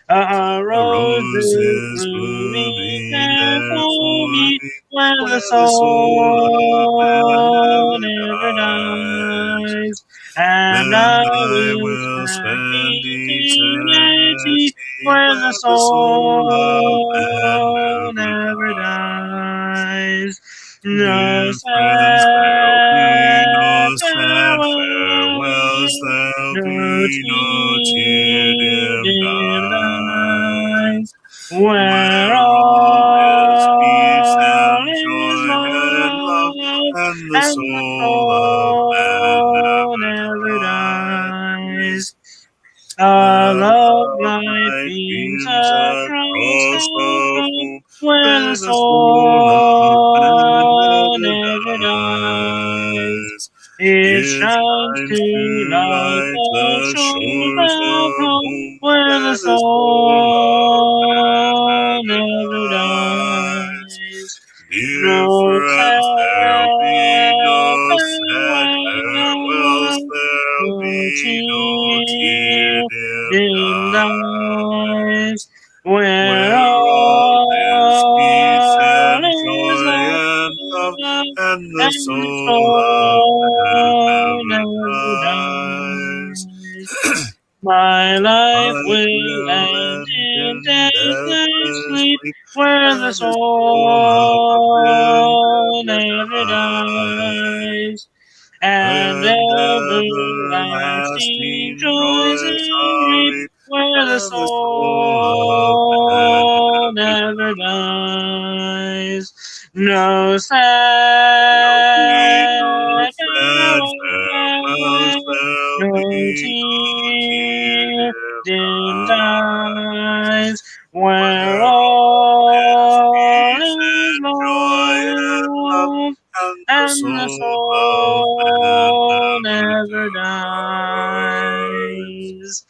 A A rose rose is is blooming blooming there there for for me, me, where the where the soul of man soul never never dies. dies. And Then I I will will spend spend eternity eternity where the where the soul of man soul never never dies. dies. No Dear friends, there'll be sad no sad farewells, farewell, there'll no be no tear-dimmed tear-dimmed eyes, eyes, where where all is peace all and is joy and love, love, and the and the soul of man soul never never dies. dies. The Our love love light light beams beams across across the the foam, foam, where the where the soul of man soul never never dies. dies. It It shines shines to to light light the the shores shores of of home, home, where the where the soul of man soul never never dies. dies. Dear No friends, there'll be sad no sad farewells, farewell, there'll no be no tear tear-dimmed dimmed eyes, eyes, where where all is peace all and is joy love, and love, and the and the soul of man soul never never dies. dies. My life Life will will end end in in deathless deathless sleep, sleep, where the where the soul of man soul never never dies. dies, and And everlasting everlasting joys joys I are reap, reaped, where the where the soul of man soul never never dies. No There'll be no sad sad farewells, farewell, there'll no be no tear tear-dimmed dimmed eyes, eyes, where where all is all peace is and joy and love, love, and the and the soul of man soul never never dies. dies.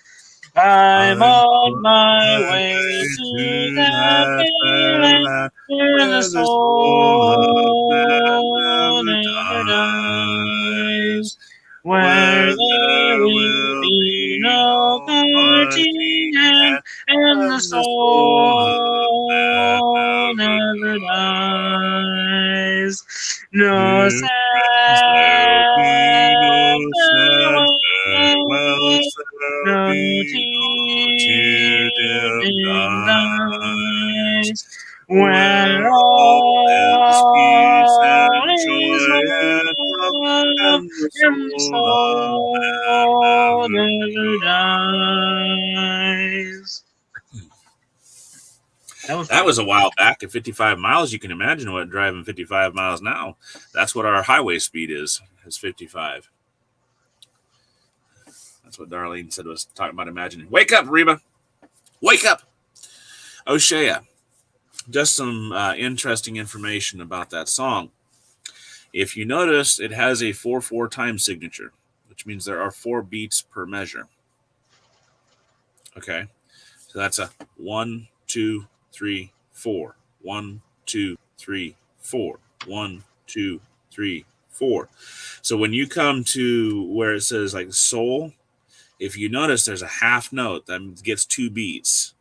I'm I'm on on my my way way to to that that fair fair land land where the where the soul of man soul never never dies, dies, where where there there will will be be no no parting parting hand, hand, and the and the soul of man soul never never dies. dies. No Dear friends, there'll be sad no sad farewell, farewells, there'll no be no tear tear-dimmed dimmed eyes, eyes, where where all is peace all and is joy and love, love, and the and the soul of man soul never never dies. dies. That was That fun. was a while back at 55 miles. You can imagine what driving 55 miles now. That's what our highway speed is 55. That's what Darlene said was talking about imagining. Wake up, Reba. Wake up. O'Shea. Just some interesting information about that song. If you notice, it has a 4/4 time signature, which means there are 4 beats per measure. Okay. So that's a 1, 2, 3, 4. 1, 2, 3, 4. 1, 2, 3, 4. So when you come to where it says like soul, if you notice there's a half note that gets 2 beats.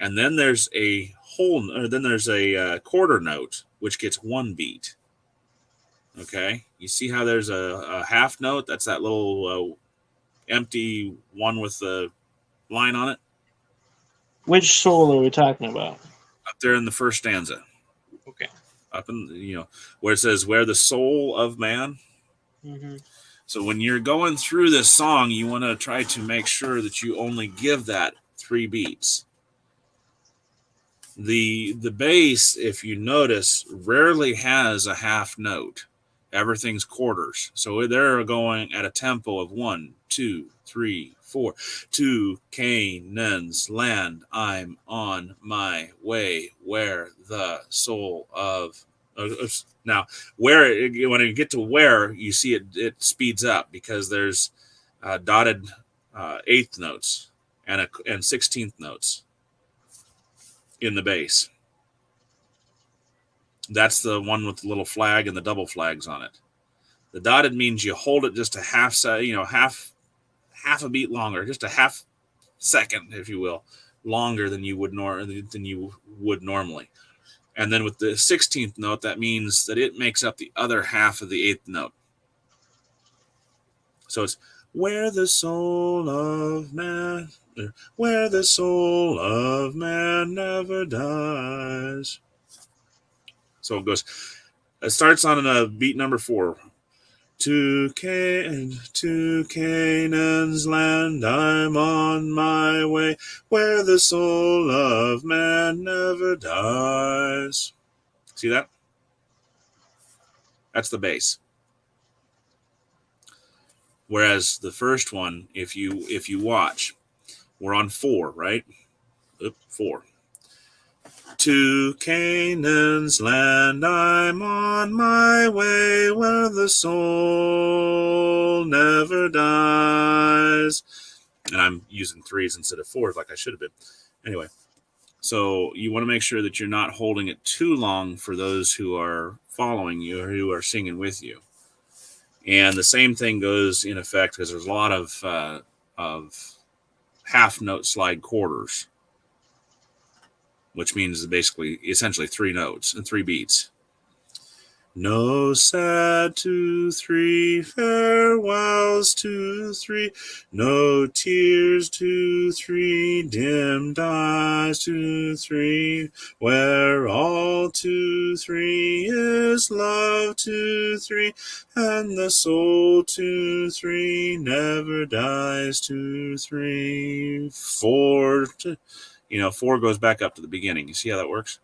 And then there's a then there's a quarter note which gets 1 beat. Okay? You see how there's a half note? That's that little empty one with the line on it Which soul are we talking about? up there in the first stanza. Okay. Up in where it says where the soul of man. Mm-hmm. So when you're going through this song, you want to try to make sure that you only give that 3 beats. The bass, if you notice, rarely has a half note. Everything's quarters. So they're going at a tempo of 1, 2, 3, 4. To Canaan's land, I'm on my way. Where the soul of now, where when you get to where, you see it speeds up because there's dotted eighth notes and 16th notes in the bass. That's the one with the little flag and the double flags on it. The dotted means you hold it just a half a beat longer, just a half second, if you will, longer than you would normally. And then with the 16th note, that means that it makes up the other half of the eighth note. So it's where the soul of man never dies. So it goes. It starts on beat number 4. To Canaan's land, I'm on my way, where the soul of man never dies. See that? That's the bass. Whereas the first one, if you watch, we're on 4, right? 4. To Canaan's land, I'm on my way, where the soul never dies. And I'm using 3s instead of 4s like I should have been. Anyway, so you want to make sure that you're not holding it too long for those who are following you or who are singing with you. And the same thing goes in effect because there's a lot of half note slide quarters, which means basically essentially 3 notes and 3 beats. No sad 2, 3, farewells 2, 3, no tears 2, 3, dim eyes 2, 3, where all 2, 3 is love 2, 3, and the soul 2, 3 never dies 2, 3, 4. 4 goes back up to the beginning. You see how that works?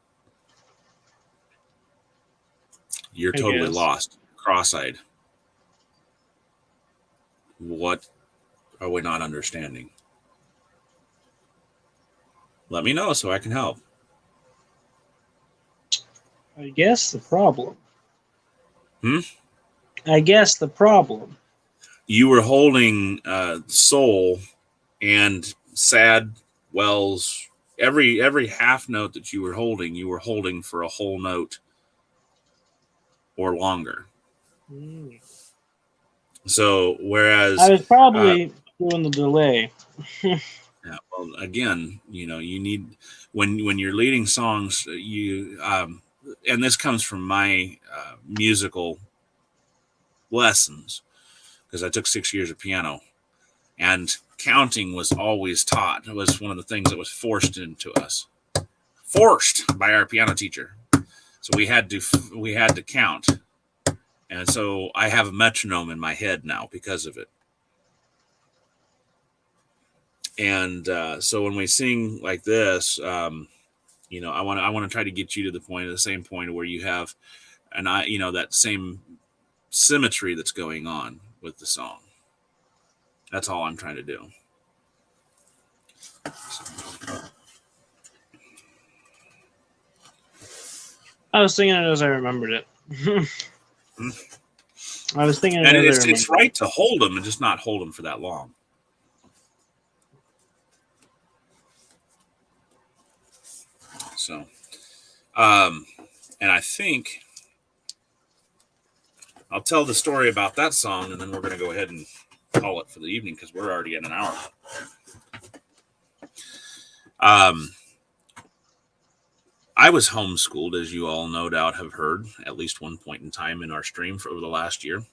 You're totally lost, cross-eyed. What are we not understanding? Let me know so I can help. I guess the problem. You were holding soul and sad wells. Every half note that you were holding for a whole note or longer. So whereas I was probably doing the delay. Yeah, well, again, you need when you're leading songs, you and this comes from my musical lessons because I took 6 years of piano, and counting was always taught. It was one of the things that was forced into us, forced by our piano teacher. So we had to count, and so I have a metronome in my head now because of it. And so when we sing like this, I want to try to get you to the same point where you have that same symmetry that's going on with the song. That's all I'm trying to do. I was singing it as I remembered it. I was thinking, and it's right to hold them and just not hold them for that long. So, and I think I'll tell the story about that song, and then we're going to go ahead and call it for the evening because we're already at an hour. I was homeschooled, as you all no doubt have heard, at least one point in time in our stream over the last year.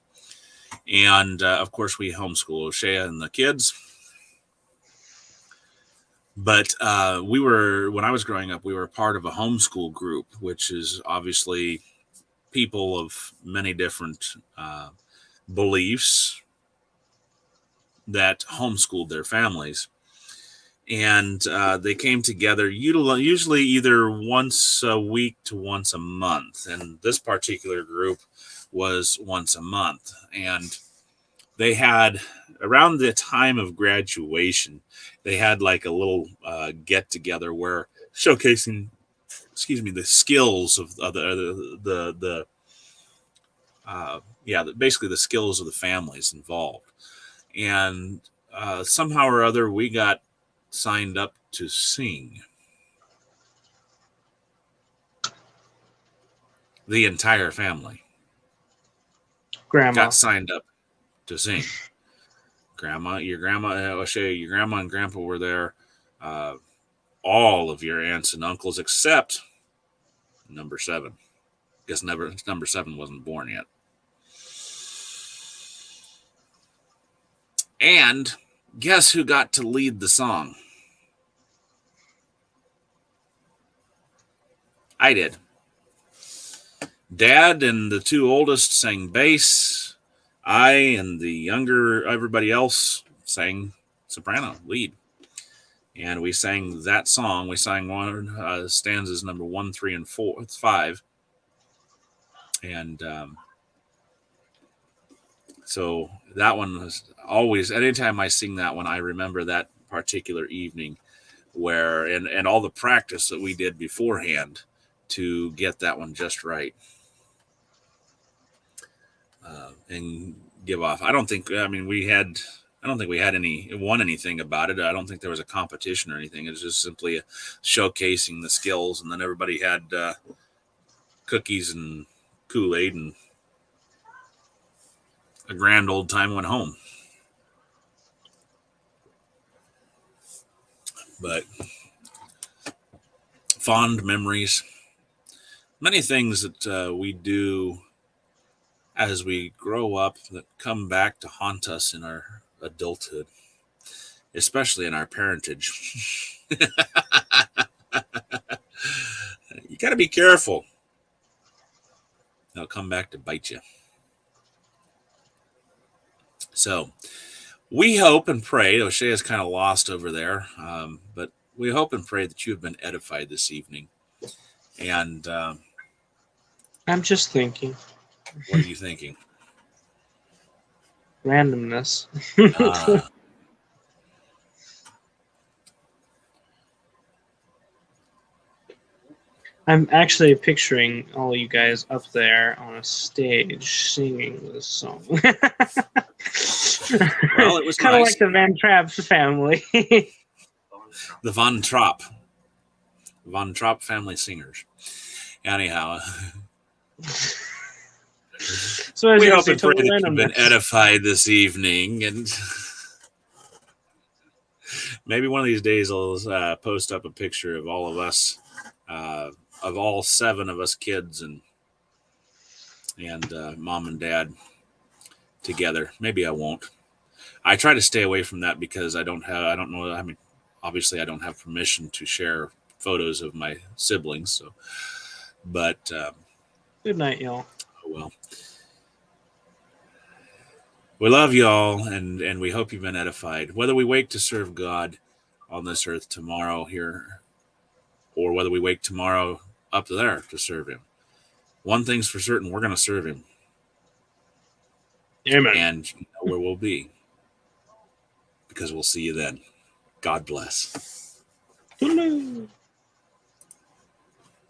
And, of course, we homeschool Shea and the kids. But when I was growing up, we were part of a homeschool group, which is obviously people of many different beliefs that homeschooled their families. and they came together usually either once a week to once a month. And this particular group was once a month. And they had, around the time of graduation, they had like a little get together where showcasing, the skills of basically the skills of the families involved. And somehow or other, we got signed up to sing. The entire family Grandma. got signed up to sing. Your grandma, O'Shea, your grandma and grandpa were there. All of your aunts and uncles except number 7. Guess number 7 wasn't born yet. And guess who got to lead the song? I did. Dad and the 2 oldest sang bass. I and the younger, everybody else sang soprano, lead. And we sang that song. We sang one stanzas number 1, 3, and 4, 5. And so that one was always, anytime I sing that one, I remember that particular evening where, and all the practice that we did beforehand to get that one just right. And give off. I don't think we had won anything about it. I don't think there was a competition or anything. It was just simply showcasing the skills, and then everybody had cookies and Kool-Aid, and a grand old time went home. But fond memories, many things that we do as we grow up that come back to haunt us in our adulthood, especially in our parentage. You got to be careful. They'll come back to bite you. So we hope and pray, O'Shea is kind of lost over there, but we hope and pray that you have been edified this evening. And I'm just thinking. What are you thinking? Randomness. I'm actually picturing all you guys up there on a stage singing this song. Well, it was kind of nice. like the Van Trapp family. The Von Trapp family singers. Anyhow, So we hope and pray that you've been edified this evening, and maybe one of these days I'll post up a picture of all of us, of all 7 of us kids, and mom and dad together. Maybe I won't. I try to stay away from that because I don't know. I mean, obviously I don't have permission to share photos of my siblings. So, but good night, y'all. Oh well. We love y'all, and we hope you've been edified. Whether we wake to serve God on this earth tomorrow here, or whether we wake tomorrow up there to serve Him, one thing's for certain: we're going to serve Him. Amen. And you know where we'll be, because we'll see you then. God bless. Hello.